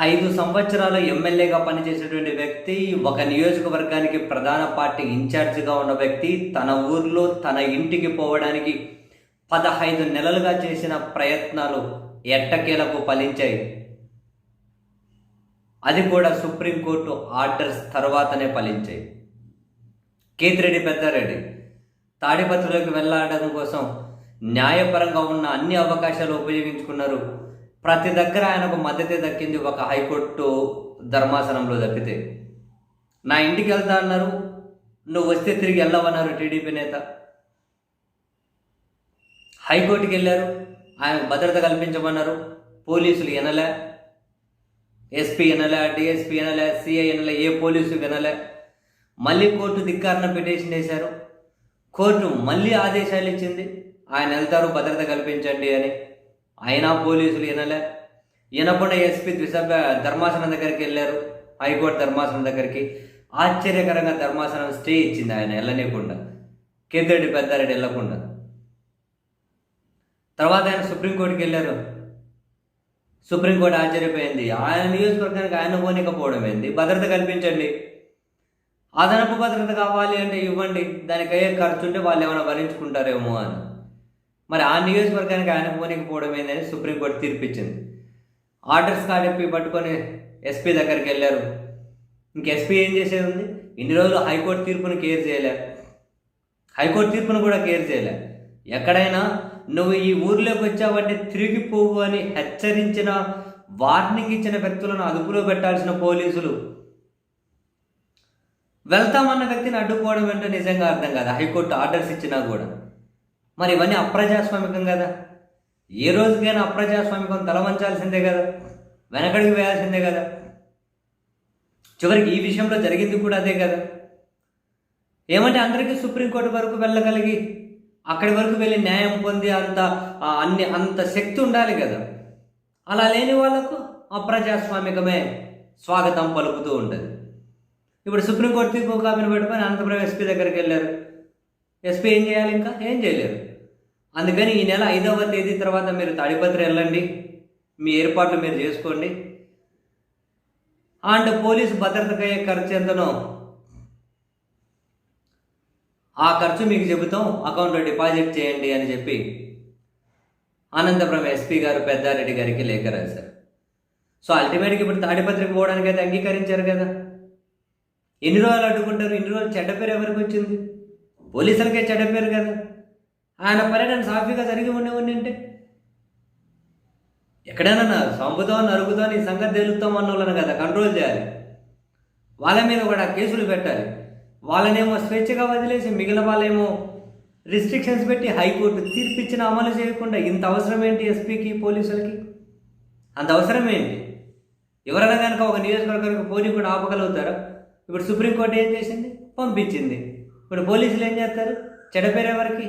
5 సంవత్సరాలు ఎమ్మెల్యేగా పనిచేసేటువంటి వ్యక్తి, ఒక నియోజకవర్గానికి ప్రధాన పార్టీ ఇన్ఛార్జిగా ఉన్న వ్యక్తి, తన ఊర్లో తన ఇంటికి పోవడానికి 15 నెలలుగా చేసిన ప్రయత్నాలు ఎట్టకేలకు ఫలించాయి. అది కూడా సుప్రీంకోర్టు ఆర్డర్స్ తర్వాతనే ఫలించాయి. కేతిరెడ్డి పెద్దారెడ్డి తాడిపత్రిలోకి వెళ్ళడం కోసం న్యాయపరంగా ఉన్న అన్ని అవకాశాలు ఉపయోగించుకున్నారు. ప్రతి దగ్గర ఆయనకు మద్దతే దక్కింది, ఒక హైకోర్టు ధర్మాసనంలో తప్పితే. నా ఇంటికి వెళ్తా అన్నారు, నువ్వు వస్తే తిరిగి వెళ్ళవన్నారు టీడీపీ నేత. హైకోర్టుకి వెళ్ళారు, ఆయనకు భద్రత కల్పించమన్నారు, పోలీసులు వినలే, ఎస్పీ వినలే, డిఎస్పీ వినలే, సిఐ వినలే, ఏ పోలీసు వినలే. మళ్ళీ కోర్టు ధిక్కారణ పిటిషన్ వేశారు. కోర్టు మళ్ళీ ఆదేశాలు ఇచ్చింది, ఆయన వెళ్తారు భద్రత కల్పించండి అని. అయినా పోలీసులు వినకుండా ఎస్పీ ద్విసభ్య ధర్మాసనం దగ్గరికి వెళ్ళారు, హైకోర్టు ధర్మాసనం దగ్గరికి. ఆశ్చర్యకరంగా ధర్మాసనం స్టే ఇచ్చింది, ఆయన వెళ్ళనీయకుండా, కేతిరెడ్డి పెద్దారెడ్డి వెళ్ళకుండా. తర్వాత ఆయన సుప్రీంకోర్టుకి వెళ్ళారు. సుప్రీంకోర్టు ఆశ్చర్యపోయింది, ఆయన నియోజకవర్గానికి ఆయన పోనీకపోవడం ఏంది, భద్రత కల్పించండి, అదనపు భద్రత కావాలి అంటే ఇవ్వండి, దానికి అయ్యే ఖర్చు ఉంటే వాళ్ళు ఏమైనా భరించుకుంటారేమో అని. మరి ఆ నియోజకవర్గానికి ఆయన పోనీకపోవడం ఏందని సుప్రీంకోర్టు తీర్పిచ్చింది. ఆర్డర్స్ కాడెప్పి పట్టుకొని ఎస్పీ దగ్గరికి వెళ్ళారు. ఇంక ఎస్పీ ఏం చేసేది ఉంది? ఇన్ని రోజులు హైకోర్టు తీర్పును కేర్ చేయలే, హైకోర్టు తీర్పును కూడా కేర్ చేయలే. ఎక్కడైనా నువ్వు ఈ ఊర్లోకి వచ్చావంటే తిరిగిపోవు అని హెచ్చరించిన, వార్నింగ్ ఇచ్చిన వ్యక్తులను అదుపులో పెట్టాల్సిన పోలీసులు వెళ్తామన్న వ్యక్తిని అడ్డుకోవడం ఏంటో నిజంగా అర్థం కాదు. హైకోర్టు ఆర్డర్స్ ఇచ్చినా కూడా మరి ఇవన్నీ అప్రజాస్వామికం కదా. ఏ రోజుకైనా అప్రజాస్వామికం తలవంచాల్సిందే కదా, వెనకడికి వేయాల్సిందే కదా. చివరికి ఈ విషయంలో జరిగింది కూడా అదే కదా. ఏమంటే అందరికీ సుప్రీంకోర్టు వరకు వెళ్ళగలిగి అక్కడి వరకు వెళ్ళి న్యాయం పొంది అంత శక్తి ఉండాలి కదా. అలా లేని వాళ్లకు అప్రజాస్వామికమే స్వాగతం పలుకుతూ ఉంటుంది. ఇప్పుడు సుప్రీంకోర్టు తీర్పు కాపీని పెట్టుకొని అనంతపురం ఎస్పీ దగ్గరికి వెళ్ళారు. ఎస్పీ ఏం చేయాలి? ఇంకా ఏం చేయలేరు. అందుకని ఈ నెల 5వ తేదీ తర్వాత మీరు తాడిపత్రి వెళ్ళండి, మీ ఏర్పాట్లు మీరు చేసుకోండి, అండ్ పోలీసు భద్రతకు అయ్యే ఖర్చు ఎంతనో ఆ ఖర్చు మీకు చెబుతాం, అకౌంట్లో డిపాజిట్ చేయండి అని చెప్పి అనంతపురం ఎస్పీ గారు పెద్దారెడ్డి గారికి లేఖ రాశారు. సో అల్టిమేట్గా ఇప్పుడు తాడిపత్రికి పోవడానికి అయితే అంగీకరించారు కదా. ఎన్ని రోజులు అడ్డుకుంటారు? ఇన్ని రోజులు చెడ్డ పేరు ఎవరికి వచ్చింది? పోలీసులకే చెడ్డ పేరు కదా. ఆయన పర్యటన సాఫీగా జరిగి ఉంటే ఎక్కడైనా చంపుతాం, నరుకుతాం, ఈ సంగతి తెలుస్తాం అన్న వాళ్ళని కదా కంట్రోల్ చేయాలి. వాళ్ళ మీద కూడా కేసులు పెట్టాలి. వాళ్ళనేమో స్వేచ్ఛగా వదిలేసి మిగిలిన వాళ్ళేమో రిస్ట్రిక్షన్స్ పెట్టి హైకోర్టు తీర్పిచ్చిన అమలు చేయకుండా ఇంత అవసరం ఏంటి ఎస్పీకి, పోలీసులకి? అంత అవసరం ఏంటి? ఎవరైనా కనుక ఒక నియోజకవర్గానికి పోనీ కూడా ఆపగలుగుతారా? ఇప్పుడు సుప్రీంకోర్టు ఏం చేసింది? పంపించింది. ఇప్పుడు పోలీసులు ఏం చేస్తారు? చెడపేరు ఎవరికి?